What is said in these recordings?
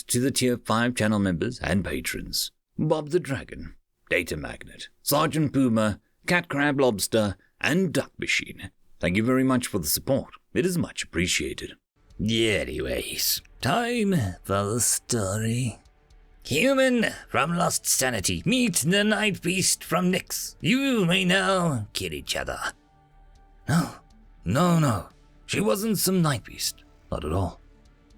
to the Tier 5 channel members and patrons. Bob the Dragon, Datamagnet, Sergeant Puma, Cat Crab Lobster, and Duck Machine. Thank you very much for the support. It is much appreciated. Anyways, time for the story. Human from Lost Sanity, meet the Night Beast from Nyx. You may now kill each other. No. She wasn't some Night Beast. Not at all.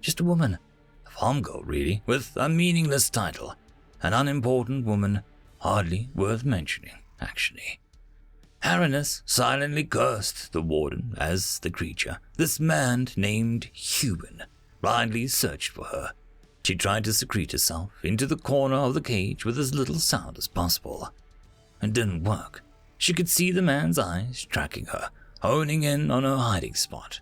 Just a woman. A farm girl, really, with a meaningless title. An unimportant woman, hardly worth mentioning, actually. Harrenus silently cursed the warden as the creature, this man named Human, blindly searched for her. She tried to secrete herself into the corner of the cage with as little sound as possible. It didn't work. She could see the man's eyes tracking her, honing in on her hiding spot.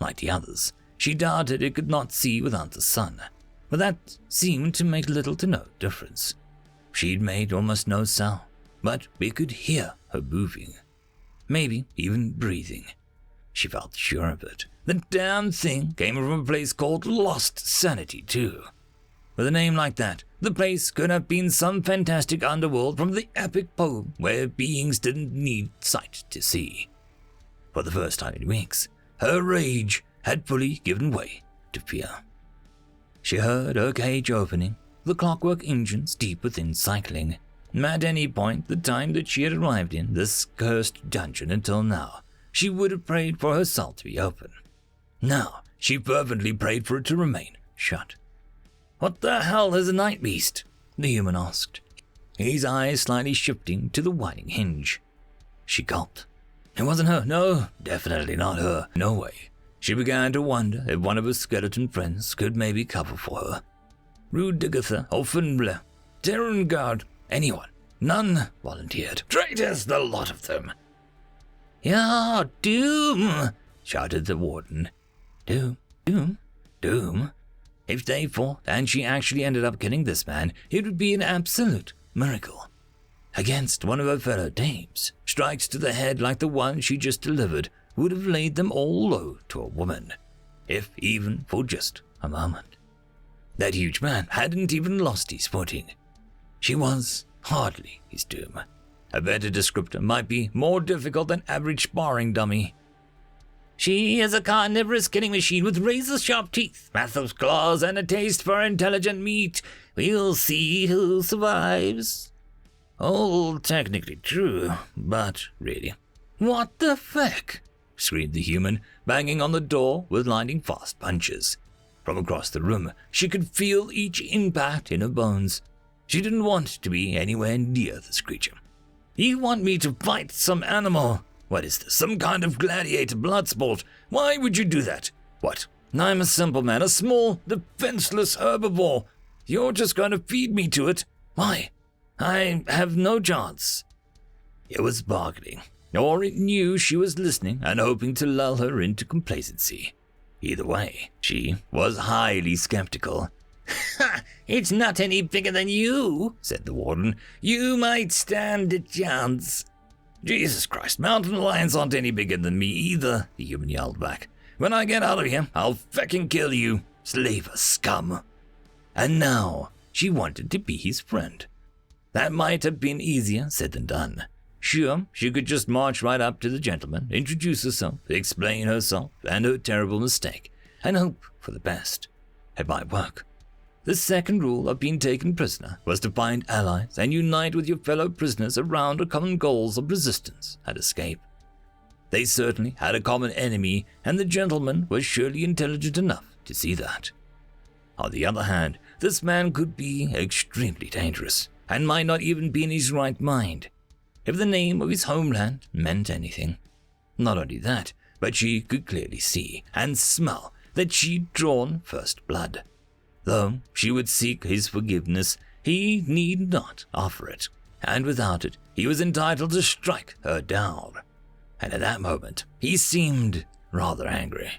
Like the others, she doubted it could not see without the sun, but that seemed to make little to no difference. She'd made almost no sound, but we could hear her moving, maybe even breathing. She felt sure of it. The damn thing came from a place called Lost Sanity, too. With a name like that, the place could have been some fantastic underworld from the epic poem where beings didn't need sight to see. For the first time in weeks, her rage had fully given way to fear. She heard her cage opening, the clockwork engines deep within cycling. At any point, the time that she had arrived in this cursed dungeon until now, she would have prayed for her cell to be open. Now, she fervently prayed for it to remain shut. "What the hell is a night beast?" the human asked, his eyes slightly shifting to the whining hinge. She gulped. It wasn't her. No, definitely not her. No way. She began to wonder if one of her skeleton friends could maybe cover for her. Rudigatha, Offenble, Terrangard, anyone. None volunteered. Traitors, the lot of them. "Yeah, doom!" shouted the warden. Doom? If they fought and she actually ended up killing this man, it would be an absolute miracle. Against one of her fellow dames, strikes to the head like the one she just delivered would have laid them all low to a woman, if even for just a moment. That huge man hadn't even lost his footing. She was hardly his doom. A better descriptor might be more difficult than average sparring dummy. "She is a carnivorous killing machine with razor-sharp teeth, massive claws, and a taste for intelligent meat. We'll see who survives." All technically true, but really. "What the feck?" screamed the human, banging on the door with lightning fast punches. From across the room, she could feel each impact in her bones. She didn't want to be anywhere near this creature. "You want me to fight some animal? What is this, some kind of gladiator blood sport? Why would you do that? What? I'm a simple man, a small, defenseless herbivore. You're just going to feed me to it? Why? I have no chance." It was bargaining, or it knew she was listening and hoping to lull her into complacency. Either way, she was highly skeptical. "Ha! It's not any bigger than you," said the warden. "You might stand a chance." "Jesus Christ, mountain lions aren't any bigger than me either," the human yelled back. "When I get out of here, I'll feckin' kill you, slaver scum." And now she wanted to be his friend. That might have been easier said than done. Sure, she could just march right up to the gentleman, introduce herself, explain herself and her terrible mistake, and hope for the best. It might work. The second rule of being taken prisoner was to find allies and unite with your fellow prisoners around a common goals of resistance and escape. They certainly had a common enemy, and the gentleman was surely intelligent enough to see that. On the other hand, this man could be extremely dangerous, and might not even be in his right mind, if the name of his homeland meant anything. Not only that, but she could clearly see and smell that she'd drawn first blood. Though she would seek his forgiveness, he need not offer it, and without it, he was entitled to strike her down. And at that moment, he seemed rather angry.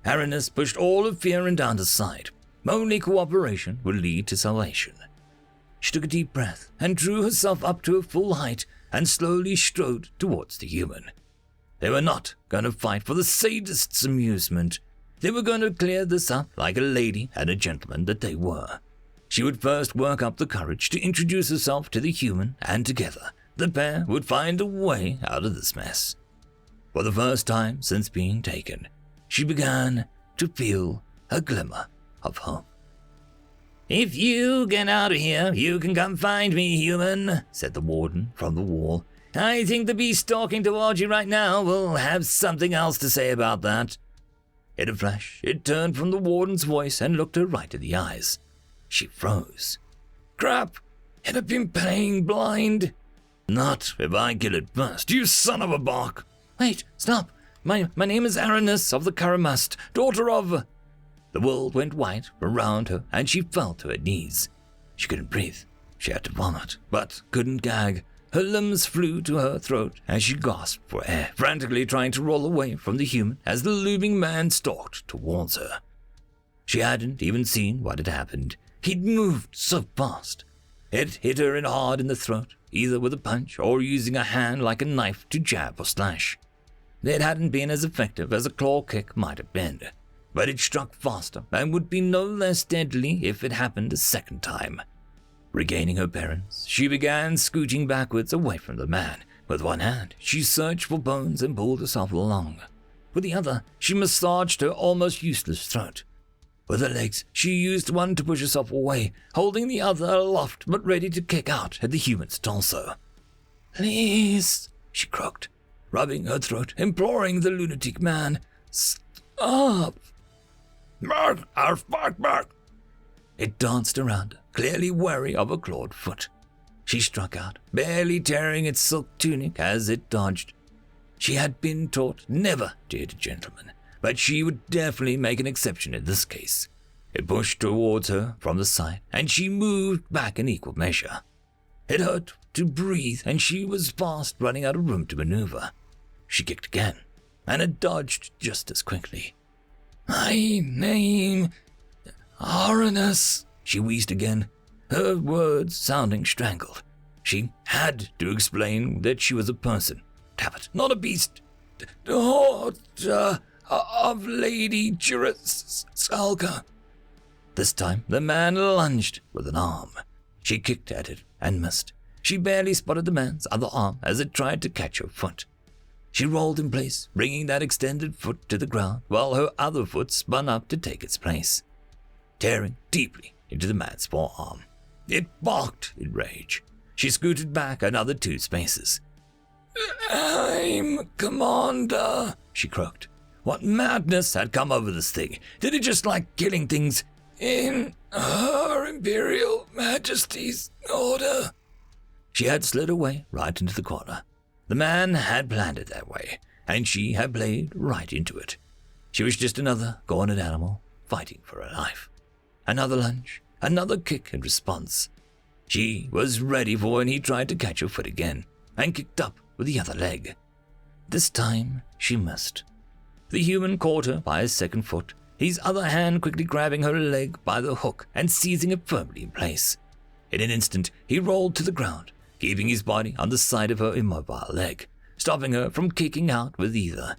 Harrenus pushed all of fear and down to side. Only cooperation would lead to salvation. She took a deep breath and drew herself up to her full height and slowly strode towards the human. They were not going to fight for the sadist's amusement. They were going to clear this up like a lady and a gentleman that they were. She would first work up the courage to introduce herself to the human, and together the pair would find a way out of this mess. For the first time since being taken, she began to feel a glimmer of hope. "If you get out of here, you can come find me, human," said the warden from the wall. "I think the beast talking towards you right now will have something else to say about that." In a flash, it turned from the warden's voice and looked her right in the eyes. She froze. "Crap! It had been playing blind." "Not if I kill it first, you son of a bark!" "Wait, stop! My name is Aranus of the Karamast, daughter of—" The world went white around her and she fell to her knees. She couldn't breathe. She had to vomit, but couldn't gag. Her limbs flew to her throat as she gasped for air, frantically trying to roll away from the human as the looming man stalked towards her. She hadn't even seen what had happened. He'd moved so fast. It hit her hard in the throat, either with a punch or using a hand like a knife to jab or slash. It hadn't been as effective as a claw kick might have been, but it struck faster and would be no less deadly if it happened a second time. Regaining her bearings, she began scooting backwards away from the man. With one hand, she searched for bones and pulled herself along. With the other, she massaged her almost useless throat. With her legs, she used one to push herself away, holding the other aloft but ready to kick out at the human's torso. "Please," she croaked, rubbing her throat, imploring the lunatic man, "Stop!" "Mark, arf, bark, bark!" It danced around her, clearly wary of a clawed foot. She struck out, barely tearing its silk tunic as it dodged. She had been taught never to hit a gentleman, but she would definitely make an exception in this case. It pushed towards her from the side, and she moved back in equal measure. It hurt to breathe, and she was fast running out of room to maneuver. She kicked again, and it dodged just as quickly. "My name, Aranus," she wheezed again, her words sounding strangled. She had to explain that she was a person, Tabit, not a beast. "Daughter of Lady Jurisalka." This time, the man lunged with an arm. She kicked at it and missed. She barely spotted the man's other arm as it tried to catch her foot. She rolled in place, bringing that extended foot to the ground, while her other foot spun up to take its place, tearing deeply into the man's forearm. It barked in rage. She scooted back another 2 spaces. "I'm Commander," she croaked. What madness had come over this thing? Did it just like killing things? "In Her Imperial Majesty's order." She had slid away right into the corner. The man had planned it that way, and she had played right into it. She was just another cornered animal fighting for her life. Another lunge, another kick in response. She was ready for when he tried to catch her foot again, and kicked up with the other leg. This time, she missed. The human caught her by his second foot, his other hand quickly grabbing her leg by the hook and seizing it firmly in place. In an instant, he rolled to the ground, keeping his body on the side of her immobile leg, stopping her from kicking out with either.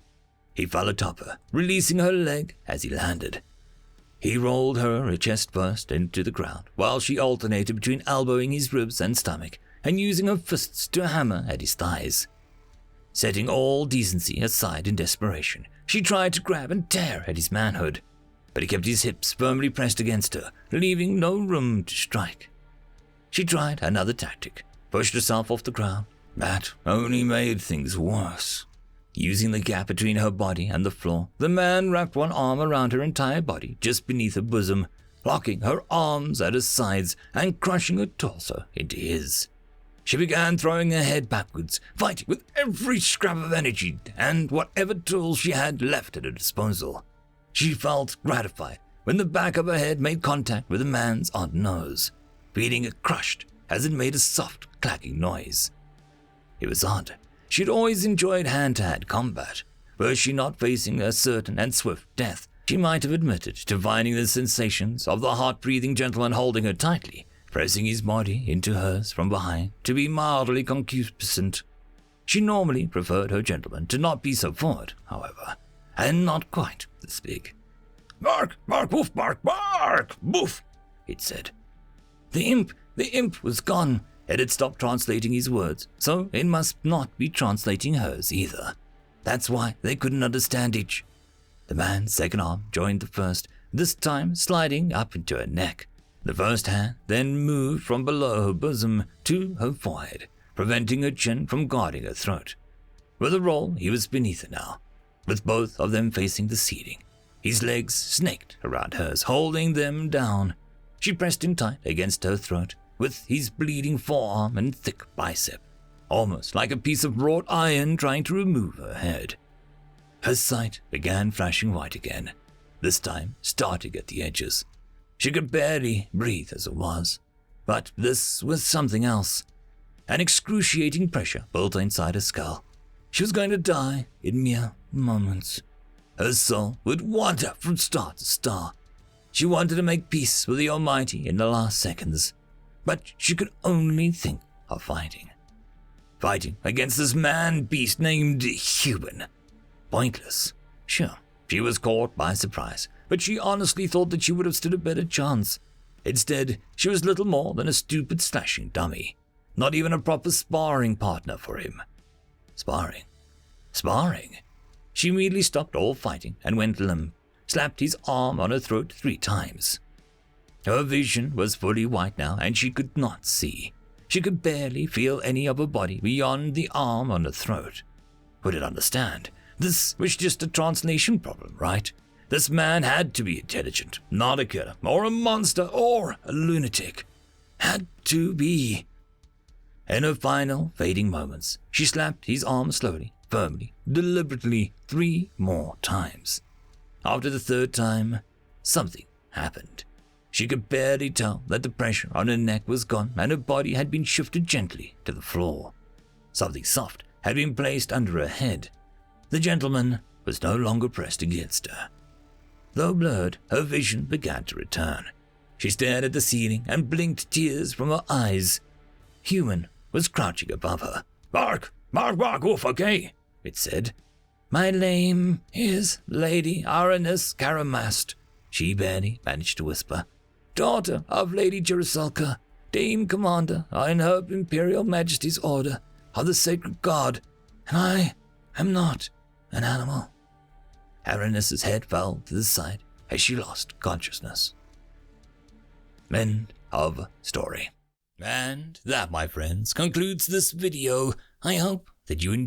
He fell atop her, releasing her leg as he landed. He rolled her chest first into the ground, while she alternated between elbowing his ribs and stomach and using her fists to hammer at his thighs. Setting all decency aside in desperation, she tried to grab and tear at his manhood, but he kept his hips firmly pressed against her, leaving no room to strike. She tried another tactic, pushed herself off the ground. That only made things worse. Using the gap between her body and the floor, the man wrapped one arm around her entire body just beneath her bosom, locking her arms at her sides and crushing her torso into his. She began throwing her head backwards, fighting with every scrap of energy and whatever tools she had left at her disposal. She felt gratified when the back of her head made contact with the man's odd nose, feeling it crushed as it made a soft, clacking noise. It was odd. She'd always enjoyed hand-to-hand combat. Were she not facing a certain and swift death, she might have admitted to finding the sensations of the hot-breathing gentleman holding her tightly, pressing his body into hers from behind, to be mildly concupiscent. She normally preferred her gentleman to not be so forward, however, and not quite this big. Bark, bark, woof, bark, bark, woof, it said. The imp was gone. It had stopped translating his words, so it must not be translating hers either. That's why they couldn't understand each. The man's second arm joined the first, this time sliding up into her neck. The first hand then moved from below her bosom to her forehead, preventing her chin from guarding her throat. With a roll, he was beneath her now, with both of them facing the ceiling. His legs snaked around hers, holding them down. She pressed him tight against her throat, with his bleeding forearm and thick bicep, almost like a piece of wrought iron trying to remove her head. Her sight began flashing white again, this time starting at the edges. She could barely breathe as it was, but this was something else. An excruciating pressure built inside her skull. She was going to die in mere moments. Her soul would wander from star to star. She wanted to make peace with the Almighty in the last seconds, but she could only think of fighting. Fighting against this man-beast named Human. Pointless. Sure, she was caught by surprise, but she honestly thought that she would have stood a better chance. Instead, she was little more than a stupid slashing dummy. Not even a proper sparring partner for him. Sparring. She immediately stopped all fighting and went limp, slapped his arm on her throat 3 times. Her vision was fully white now, and she could not see. She could barely feel any of her body beyond the arm on her throat. Would it understand? This was just a translation problem, right? This man had to be intelligent, not a killer, or a monster, or a lunatic. Had to be. In her final fading moments, she slapped his arm slowly, firmly, deliberately 3 more times. After the 3rd time, something happened. She could barely tell that the pressure on her neck was gone and her body had been shifted gently to the floor. Something soft had been placed under her head. The gentleman was no longer pressed against her. Though blurred, her vision began to return. She stared at the ceiling and blinked tears from her eyes. Human was crouching above her. Bark, bark, bark, woof, okay, it said. My name is Lady Aranus Karamast, she barely managed to whisper. Daughter of Lady Jerusalka, Dame Commander in Her Imperial Majesty's Order of the Sacred God, and I am not an animal. Aranus's head fell to the side as she lost consciousness. End of story. And that, my friends, concludes this video. I hope that you enjoyed